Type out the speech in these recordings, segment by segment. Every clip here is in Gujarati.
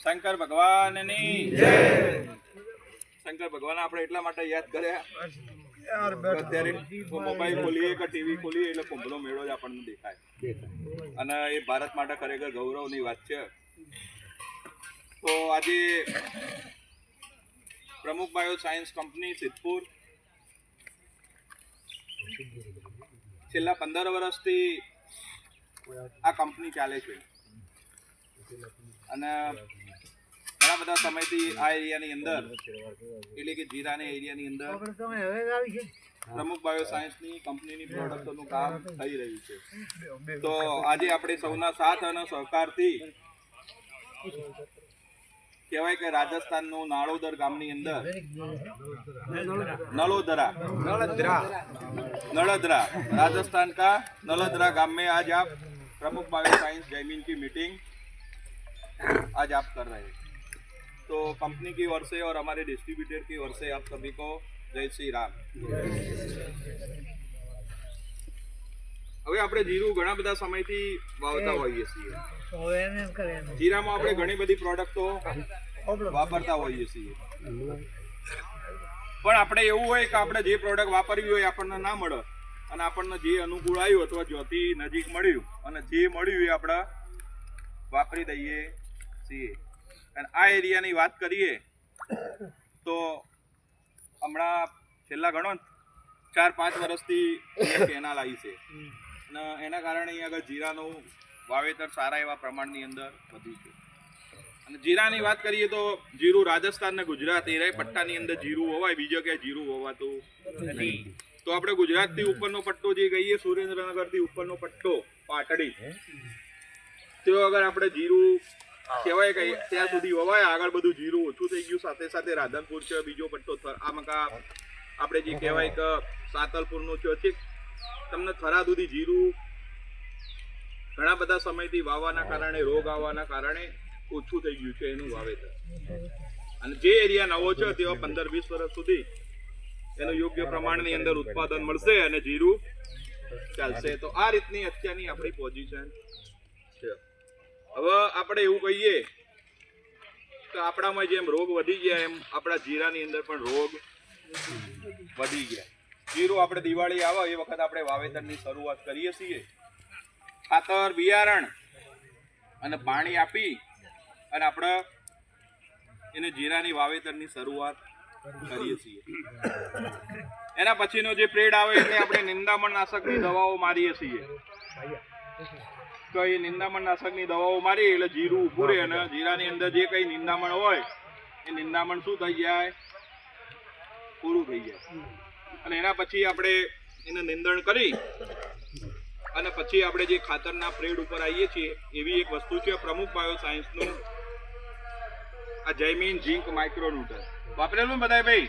શંકર ભગવાનની જય। શંકર ભગવાન આપણે એટલા માટે યાદ કર્યા અત્યારે મોબાઈલ ખોલીએ કે ટીવી ખોલીએ એટલે કુંભનો મેળો જ આપણને દેખાય અને એ ભારત માટે ખરેખર ગૌરવની વાત છે। તો આજે પ્રમુખ બાયો સાયન્સ કંપની સિદ્ધપુર છેલ્લા 15 વર્ષથી આ કંપની ચાલે છે અને ઘણા બધા સમયથી આ એરિયાની અંદર એટલે કે જીરાના એરિયાની અંદર પ્રમુખ બાયો સાયન્સની કંપનીની પ્રોડક્ટોનું કામ થઈ રહ્યું છે। તો આજે આપણે સૌના સાથ અને સહકારથી કહેવાય કે રાજસ્થાનનું નાળોદર ગામની અંદર नलोदरा राजस्थान का नलोदरा गांव में आज आप प्रमुख बायो साइंस जैमीन की मीटिंग आज आप कर रहे हैं। तो कंपनी की ओर से और हमारे डिस्ट्रीब्यूटर की ओर से आप सभी को जय श्री राम। હવે આપણે જીરું ઘણા બધા સમયથી વાવતા હોઈએ છીએ। જીરામાં આપણે ઘણી બધી પ્રોડક્ટો વાપરતા હોઈએ છીએ પણ આપણે એવું હોય કે આપણે જે પ્રોડક્ટ વાપરવી હોય આપણને ના મળે અને આપણને જે અનુકૂળ આવ્યું અથવા જ્યોતિ નજીક મળ્યું અને જે મળ્યું એ આપણે વાપરી દઈએ છીએ। અને આ એરિયાની વાત કરીએ તો હમણાં છેલ્લા ઘણો 4-5 વર્ષથી કેનાલ આવી છે અને એના કારણે અહીંયા આગળ જીરાનું વાવેતર સારા એવા પ્રમાણની અંદર વધ્યું છે। અને જીરાની વાત કરીએ તો જીરું રાજસ્થાન ને ગુજરાત એ પટ્ટાની અંદર જીરું હોવાય, બીજો ક્યાંય જીરું હોવાતું નથી। તો આપણે ગુજરાતથી ઉપરનો પટ્ટો જે કહીએ સુરેન્દ્રનગરથી ઉપરનો પટ્ટો પાટડી તો અગર આપણે જીરું કહેવાય કે ત્યાં સુધી હોવાય આગળ બધું જીરું ઓછું થઈ ગયું, સાથે સાથે રાધનપુર છે, બીજો પટ્ટો આ મકા આપણે જે કહેવાય કે સાતલપુરનું છે, તમને થરા સુધી જીરું ઘણા બધા સમયથી વાવવાના કારણે રોગ આવવાના કારણે ઓછું થઈ ગયું છે એનું વાવેતર। અને જે એરિયા નવો છે તેઓ 15-20 વર્ષ સુધી એનું યોગ્ય પ્રમાણની અંદર ઉત્પાદન મળશે અને જીરું ચાલશે। તો આ રીતની અત્યારની આપણી પોઝિશન છે। હવે આપણે એવું કહીએ કે આપણામાં જેમ રોગ વધી ગયા એમ આપણા જીરાની અંદર પણ રોગ વધી ગયા। જીરું આપણે દિવાળી આવે એ વખત આપણે વાવેતરની શરૂઆત કરીએ છીએ, ખાતર બિયારણ અને પાણી આપી અને આપણે એને જીરાની વાવેતરની શરૂઆત કરીએ છીએ। એના પછીનો જે પ્રેડ આવે એટલે આપણે નિંદામણ નાશકની દવાઓ મારીએ છીએ। તો એ નિંદામણ નાશકની દવાઓ મારી એટલે જીરું ઊભું રહે અને જીરાની અંદર જે કંઈ નિંદામણ હોય એ નિંદામણ શું થઈ જાય, પૂરું થઈ જાય। અને એના પછી આપણે એને નિંદણ કરી અને પછી આપણે જે ખાતરના પ્રેડ ઉપર આવીએ છીએ એવી એક વસ્તુ છે પ્રમુખ બાયો સાયન્સનું આ જૈમીન ઝીંક માઇક્રોન્યુટન વાપરેલું બધાય ભાઈ,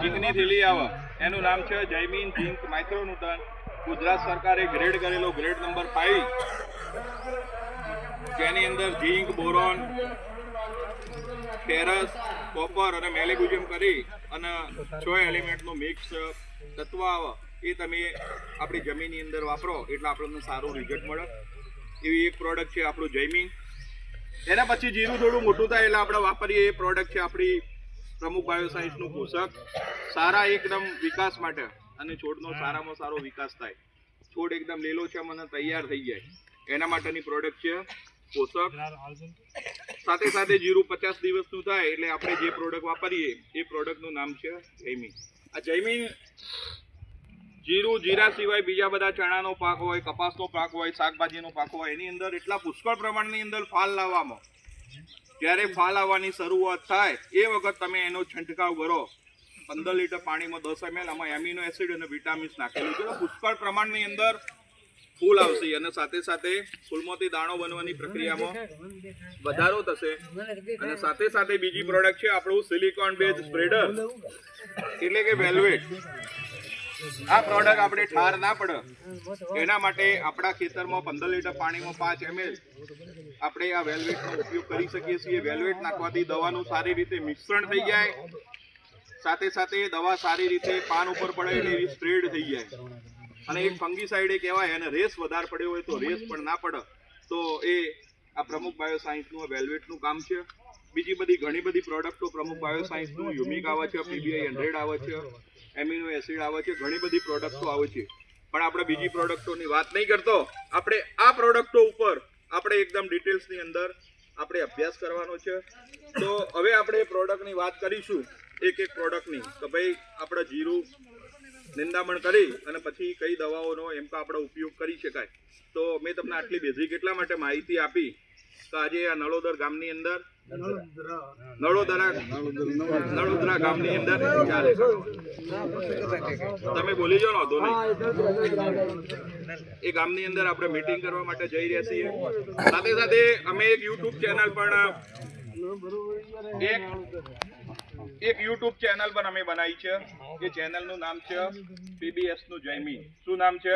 ઝીંકની થેલી આવે એનું નામ છે જૈમીન ઝીંક માઇક્રોન્યુટન। ગુજરાત સરકારે ગ્રેડ કરેલો ગ્રેડ નંબર 5 જેની અંદર ઝીંક, બોરોન, ફેરસ, કોપર અને મેલેગ્નેશિયમ કરી અને 6 એલિમેન્ટનું મિક્સ તત્વ આવે એ તમે આપણી જમીનની અંદર વાપરો એટલે આપણને સારું રિઝલ્ટ મળે એવી એક પ્રોડક્ટ છે આપણું જૈમીન। એના પછી જીરું થોડું મોટું થાય એટલે આપણે વાપરીએ એ પ્રોડક્ટ છે આપણી પ્રમુખ બાયો સાયન્સનું પોષક, સારા એકદમ વિકાસ માટે અને છોડનો સારામાં સારો વિકાસ થાય, છોડ એકદમ લીલોછમ અને તૈયાર થઈ જાય એના માટેની પ્રોડક્ટ છે પોષક। સાથે સાથે જીરું 50 દિવસનું થાય એટલે આપણે જે પ્રોડક્ટ વાપરીએ એ પ્રોડક્ટનું નામ છે જૈમીન। આ જૈમીન જીરું, જીરા સિવાય બીજા બધા ચણાનો પાક હોય, કપાસનો પાક હોય, શાકભાજીનો પાક હોય એની અંદર એટલા પુષ્કળ પ્રમાણની અંદર ફાલ લાવવામાં જ્યારે ફાલ આવવાની શરૂઆત થાય એ વખત તમે એનો છંટકાવ કરો 15 લીટર પાણીમાં 10 ml આમાં એમિનો એસિડ અને વિટામિન્સ નાખેલું છે। પુષ્કળ પ્રમાણની અંદર ફૂલ આવશે અને સાથે સાથે ફૂલમાંથી દાણો બનવાની પ્રક્રિયામાં વધારો થશે। અને સાથે સાથે બીજી પ્રોડક્ટ છે આપણું સિલિકોન બેઝ સ્પ્રેડર એટલે કે વેલ્વેટ। આ પ્રોડક્ટ આપણે ઠાર ના પડે એના માટે આપણા ખેતરમાં 15 લીટર પાણીમાં 5 ml આપણે આ વેલ્વેટનો ઉપયોગ કરી શકીએ છીએ। વેલ્વેટ નાખવાથી દવાનું સારી રીતે મિશ્રણ થઈ જાય, સાથે સાથે દવા સારી રીતે પાન ઉપર પડે એટલે એવી સ્પ્રેડ થઈ જાય। અને એક ફંગીસાઇડ એ કહેવાય અને રેસ વધારે પડ્યો હોય તો રેસ પણ ના પડે તો એ આ પ્રમુખ બાયો સાયન્સનું વેલ્વેટનું કામ છે। બીજી બધી ઘણી બધી પ્રોડક્ટો પ્રમુખ બાયોસાયન્સનું યુમિક આવે છે, PBI 100 આવે છે, એમિનો એસિડ આવે છે, ઘણી બધી પ્રોડક્ટો આવે છે. પણ આપણે બીજી પ્રોડક્ટોની વાત નહીં કરતો, આપણે આ પ્રોડક્ટો ઉપર આપણે એકદમ ડિટેલ્સની અંદર આપણે અભ્યાસ કરવાનો છે. તો હવે આપણે એ પ્રોડક્ટની વાત કરીશું એક એક પ્રોડક્ટની, તો ભાઈ આપણે જીરું નિંદામણ કરી અને પછી કઈ દવાઓનો એમ તો આપણે ઉપયોગ કરી શકાય. તો મેં તમને આટલી બેઝિક એટલા માટે માહિતી આપી કે આજે આ નળોદર ગામની અંદર નળોદરા ગામની અંદર ચાલે. તમે બોલી જાઓ ને, એ ગામની અંદર આપણે મીટિંગ કરવા માટે જઈ રહ્યા છીએ. સાથે સાથે અમે એક યુટ્યુબ ચેનલ પણ એક યુટ્યુબ ચેનલ પણ અમે બનાવી છે. એ ચેનલનું નામ છે PBS નું જયમી. શું નામ છે?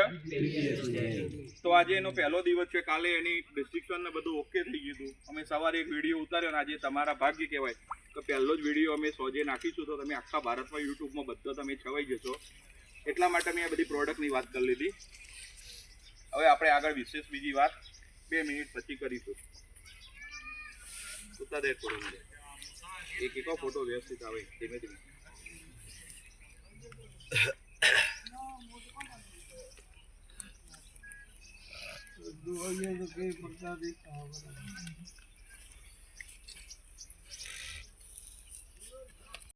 તો આજે એનો પહેલો દિવસ છે. કાલે એની ડિસ્ક્રિપ્શન ને બધું ઓકે થઈ ગયું હતું. અમે સવારે એક વિડીયો ઉતાર્યો, આજે તમારા ભાગ્ય કહેવાય કે પહેલો જ વિડીયો અમે સોજે નાખીશું તો તમે આખા ભારતમાં યુટ્યુબમાં બધા તમે છવાઈ જશો. એટલા માટે મેં આ બધી પ્રોડક્ટની વાત કરી લીધી. હવે આપણે આગળ વિશેષ બીજી વાત 2 મિનિટ પછી કરીશું. ઉતાર દે થોડું એક એકો ફોટો વ્યવસ્થિત આવે ધીમે ધીમે.